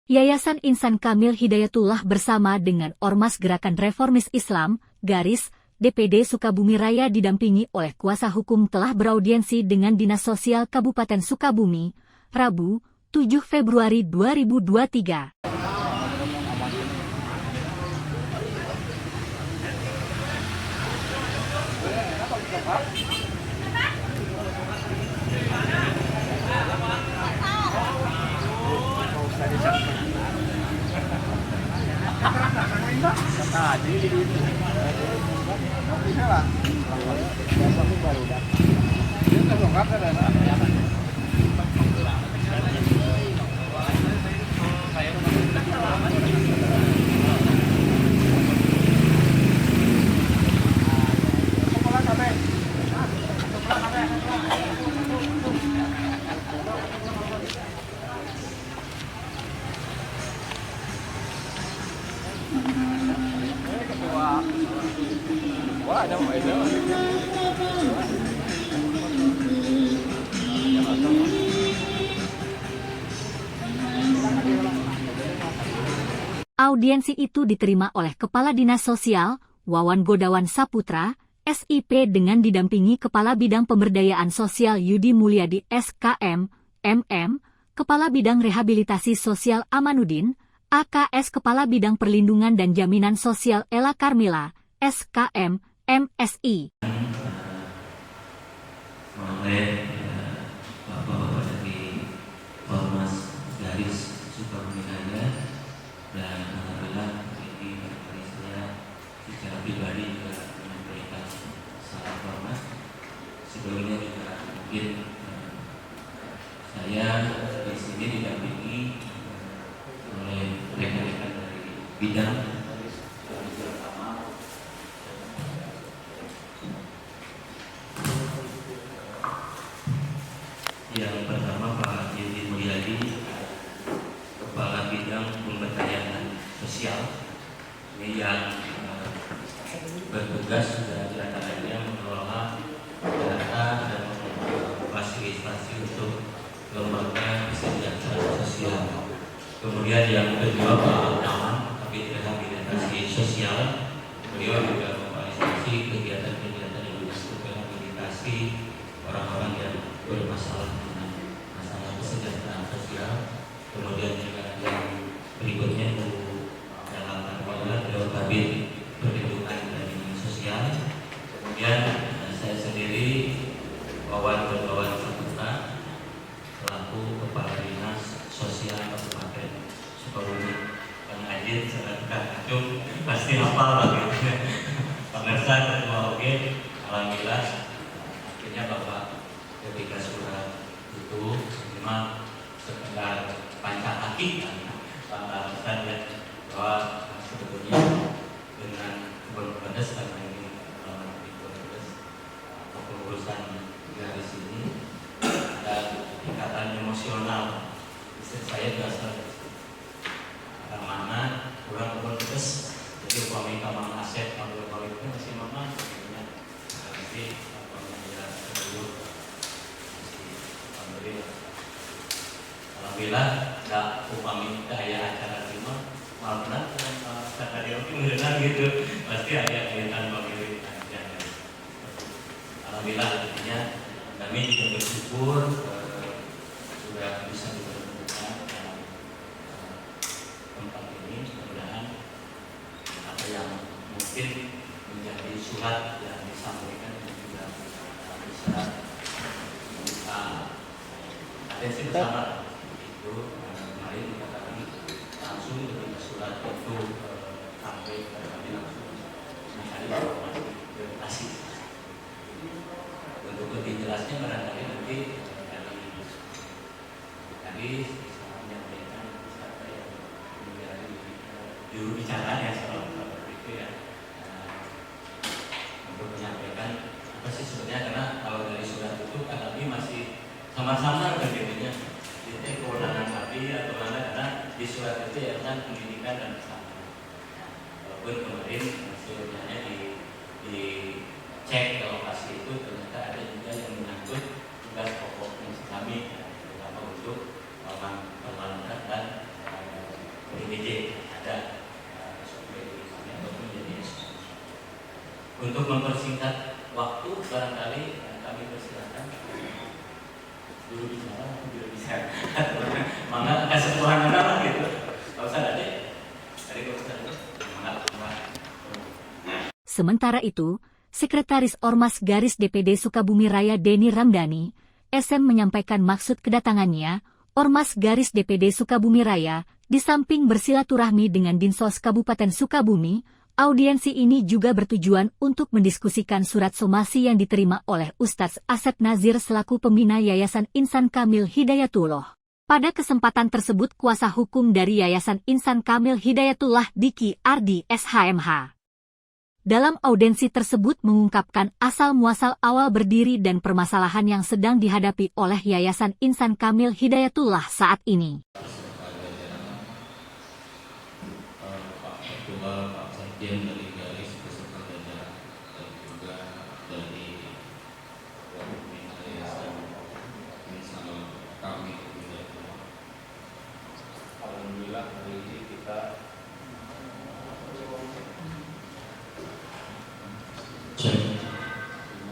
Yayasan Insan Kamil Hidayatullah bersama dengan Ormas Gerakan Reformis Islam, garis, DPD Sukabumi Raya didampingi oleh kuasa hukum telah beraudiensi dengan Dinas Sosial Kabupaten Sukabumi, Rabu, 7 Februari 2023. Audiensi itu diterima oleh Kepala Dinas Sosial, Wawan Godawan Saputra, SIP dengan didampingi Kepala Bidang Pemberdayaan Sosial Yudi Mulyadi SKM, MM, Kepala Bidang Rehabilitasi Sosial Amanuddin, AKS Kepala Bidang Perlindungan dan Jaminan Sosial Ella Karmila, SKM, MSI. Oleh Bapak-Bapak dari Ormas Garis Sukabumi Raya, dan alhamdulillah ini barangkali saya secara pribadi juga menyampaikan salam hormat. Sebelumnya juga mungkin saya di sini didampingi oleh rekan-rekan dari bidang yang pertama Pak Yudi Mulyadi, Kepala Bidang Pemberdayaan Sosial, ini yang bertugas diantaranya mengelola data dan fasilitasi untuk lembaga kesejahteraan sosial. Kemudian yang kedua Pak Naman, Kabid Rehabilitasi Sosial, beliau juga memfasilitasi kegiatan-kegiatan yang untuk rehabilitasi orang-orang yang bermasalah dengan masalah kesejahteraan sosial. Kemudian juga yang berikutnya Bu dalam Arwala, beliau Kabid Perlindungan dan Jaminan Sosial. Kemudian saya sendiri Wawan Godawan Saputra, selaku Kepala Dinas Sosial Kabupaten Sukabumi. Bang Ajit sekarang Acung pasti hafal lagi. Pemirsa Ketua OG, alhamdulillah akhirnya Bapak ketika surat itu memang sekedar panca hati alasan ya bahwa sebetulnya dengan kebun pedas karena ini kebun pedas atau pengurusan garis ini ada ikatan emosional. Istri saya berasal dari mana kurang kebun pedas, jadi suami kamar aset kalau itu masih mama sebenarnya pasti alhamdulillah tidak upami daya acara lima malah kata dia mendengar gitu pasti ada kaitan pemilik aja. Alhamdulillah artinya kami juga bersyukur sudah bisa dipertemukan dalam tempat ini. Mudah-mudahan apa yang mungkin menjadi surat yang disampaikan juga bisa ada sih bersama itu kemarin dikatakan langsung ketika surat itu sampai ke kami langsung mencari informasi. Untuk lebih jelasnya barangkali nanti tadi bisa menyampaikan siapa yang menjadi juru bicara ya soal itu ya, untuk menyampaikan apa sih sebenarnya, karena kalau dari surat itu kan kami masih sama-sama begitu itu kewenangan kami atau mana, karena di surat itu ya kan pendidikan dan kesehatan. Walaupun kemarin hasilnya dicek ke lokasi itu ternyata ada juga yang menyangkut tugas pokok kami, terutama untuk perlengkapan dan DPD ada SOP ataupun jadi SOP. Untuk mempersingkat waktu barangkali kami persilakan dulu bicara atau tidak bisa. Mangga kesepuhan lah gitu. Kalau usah ada. Sementara itu, Sekretaris Ormas Garis DPD Sukabumi Raya Denny Ramdhani, SM menyampaikan maksud kedatangannya, Ormas Garis DPD Sukabumi Raya, di samping bersilaturahmi dengan Dinsos Kabupaten Sukabumi, audiensi ini juga bertujuan untuk mendiskusikan surat somasi yang diterima oleh Ustadz Asep Nazir selaku pembina Yayasan Insan Kamil Hidayatullah. Pada kesempatan tersebut kuasa hukum dari Yayasan Insan Kamil Hidayatullah Diki Ardi SHMH. Dalam audiensi tersebut mengungkapkan asal-muasal awal berdiri dan permasalahan yang sedang dihadapi oleh Yayasan Insan Kamil Hidayatullah saat ini. Pak Ketua, Pak Sekjen dari Garis beserta jajaran dan juga dari Yayasan Insan Kamil Hidayatullah. Alhamdulillah hari ini kita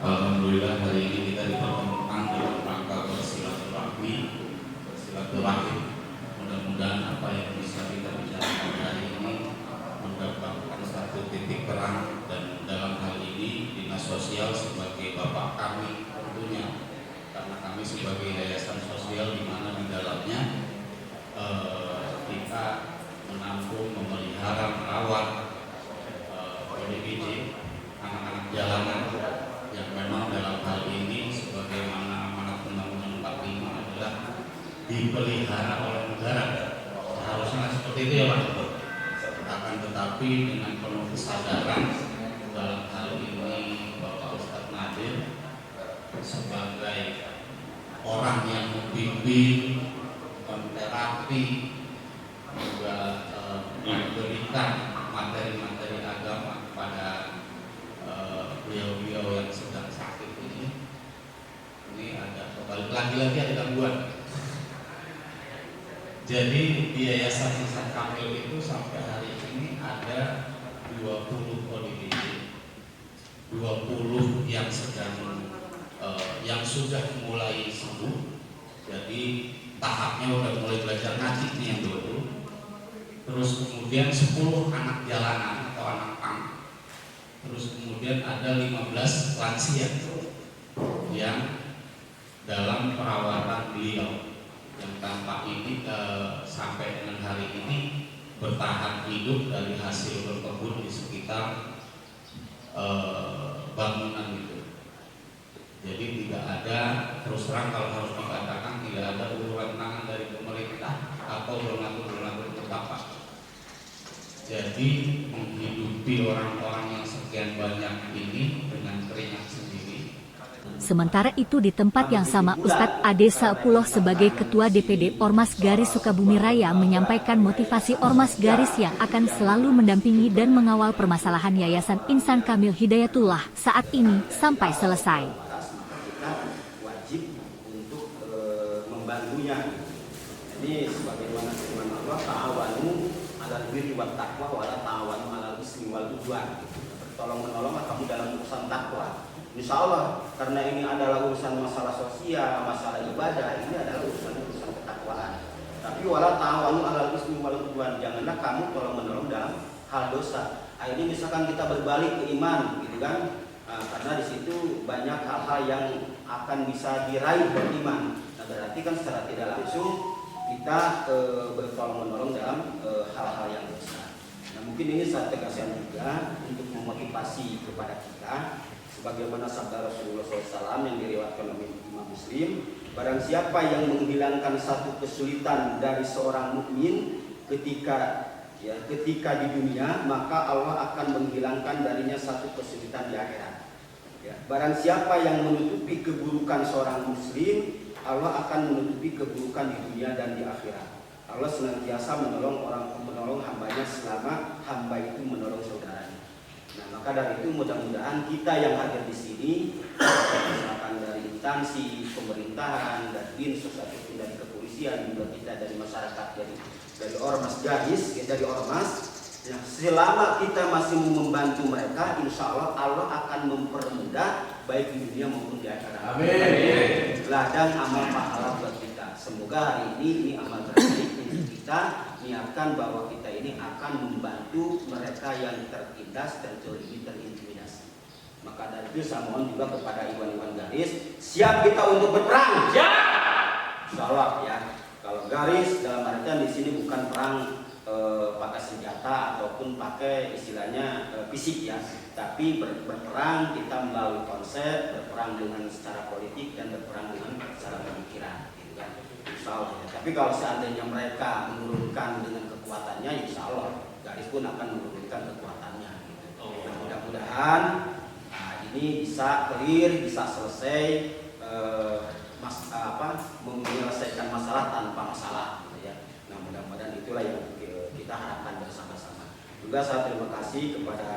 Alhamdulillah hari ini kita dipertemukan dalam rangka bersilaturahmi. Mudah-mudahan apa yang bisa kita bicarakan hari ini mendapatkan satu titik terang, dan dalam hal ini Dinas Sosial sebagai bapak kami tentunya, karena kami sebagai yayasan sosial di mana di dalamnya kita menampung, memelihara, merawat ODGJ, anak-anak jalanan yang memang dalam hal ini sebagaimana amanat Undang-Undang 45 adalah dipelihara oleh negara. Seharusnya seperti itu ya Pak. Akan tetapi dengan penuh kesadaran dalam hal ini Bapak Ustadz Nadir sebagai orang yang membimbing, menterapi, juga memberikan materi-materi agama kepada beliau-beliau yang sedang sakit ini ada lagi-lagi ada gangguan. Jadi di Yayasan Insan Kamil itu sampai hari ini ada 20 ODGJ, 20 yang sedang yang sudah mulai sembuh. Jadi tahapnya udah mulai belajar ngaji nih yang 20. Terus kemudian 10 anak jalanan atau anak pang. Terus kemudian ada 15 lansia yang dalam perawatan beliau, yang tanpa ini sampai dengan hari ini bertahan hidup dari hasil berkebun di sekitar bangunan itu. Jadi tidak ada, terus terang kalau harus dikatakan tidak ada uluran tangan dari pemerintah atau donatur-donatur betapa. Jadi menghidupi orang-orang yang sekian banyak ini dengan keringat sendiri. Sementara itu di tempat yang sama Ustadz Ade Saepullah sebagai Ketua DPD Ormas Garis Sukabumi Raya menyampaikan motivasi Ormas Garis yang akan selalu mendampingi dan mengawal permasalahan Yayasan Insan Kamil Hidayatullah saat ini sampai selesai. Wajib untuk membantunya. Ini sebagaimana firman Allah, ta'awanu 'alal birri wat taqwa wa la ta'awanu 'alal ismi wal udwan. Bertolong-menolong kamu dalam urusan takwa. Insya Allah, karena ini adalah urusan masalah sosial, masalah ibadah, ini adalah urusan ketakwaan. Tapi wala ta'awanu 'alal ismi wal udwan, janganlah kamu tolong-menolong dalam hal dosa. Ini misalkan kita berbalik ke iman, gitu kan? Karena di situ banyak hal-hal yang akan bisa diraih beriman. Nah, berarti kan secara tidak langsung kita bertolong-menolong dalam hal-hal yang besar. Nah, mungkin ini saya tegaskan juga untuk memotivasi kepada kita, sebagaimana sabda Rasulullah SAW yang diriwayatkan oleh Imam Muslim, barang siapa yang menghilangkan satu kesulitan dari seorang mukmin ketika di dunia, maka Allah akan menghilangkan darinya satu kesulitan di akhirat. Barang siapa yang menutupi keburukan seorang muslim, Allah akan menutupi keburukan di dunia dan di akhirat. Allah senantiasa menolong hambanya selama hamba itu menolong saudaranya. Nah, maka dari itu mudah-mudahan kita yang hadir di sini, misalkan dari instansi pemerintahan, dari dinsos ataupun dari kepolisian, juga kita dari masyarakat, dari ormas garis, dari ormas. Ya, selama kita masih membantu mereka, insya Allah Allah akan mempermudah baik di dunia maupun di akhirat. Amin. Ladang amal pahala buat kita. Semoga hari ini amal terbaik untuk kita, niatkan bahwa kita ini akan membantu mereka yang tertindas, terzolimi, terintimidasi. Maka dari itu saya mohon juga kepada iwan-iwan garis, siap kita untuk berperang. Insya Allah ya. Kalau garis dalam artian di sini bukan perang pakai senjata ataupun pakai istilahnya fisik ya, tapi berperang kita melalui konsep, berperang dengan secara politik dan berperang dengan secara pemikiran, gitu kan. Insya Allah. Ya. Tapi kalau seandainya mereka menurunkan dengan kekuatannya, insya Allah garis pun akan menurunkan kekuatannya. Gitu. Nah, mudah-mudahan ini bisa clear, bisa selesai, menyelesaikan masalah tanpa masalah. Gitu ya. Nah, mudah-mudahan itulah yang kita harapkan bersama-sama. Juga saya terima kasih kepada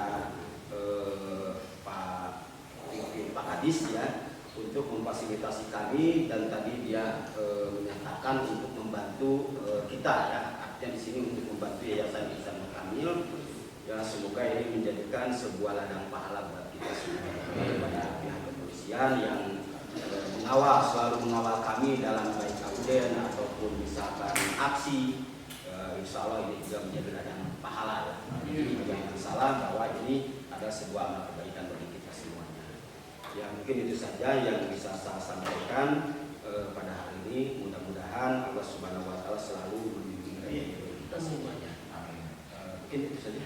Pak Kadis ya untuk memfasilitasi kami, dan tadi dia menyatakan untuk membantu kita ya, artinya di sini untuk membantu Yayasan Ihsan Kamil. Ya, semoga ini menjadikan sebuah ladang pahala buat kita semua, kepada pihak kepolisian yang selalu mengawal kami dalam baik auden ataupun misalkan aksi. Insya Allah ini juga menjadi ladang pahala ya. Jangan salah bahwa ini adalah sebuah amal kebaikan bagi kita semuanya. Ya, mungkin itu saja yang bisa saya sampaikan pada hari ini. Mudah-mudahan Allah Subhanahu wa taala selalu membimbing kita semuanya. Mungkin itu saja.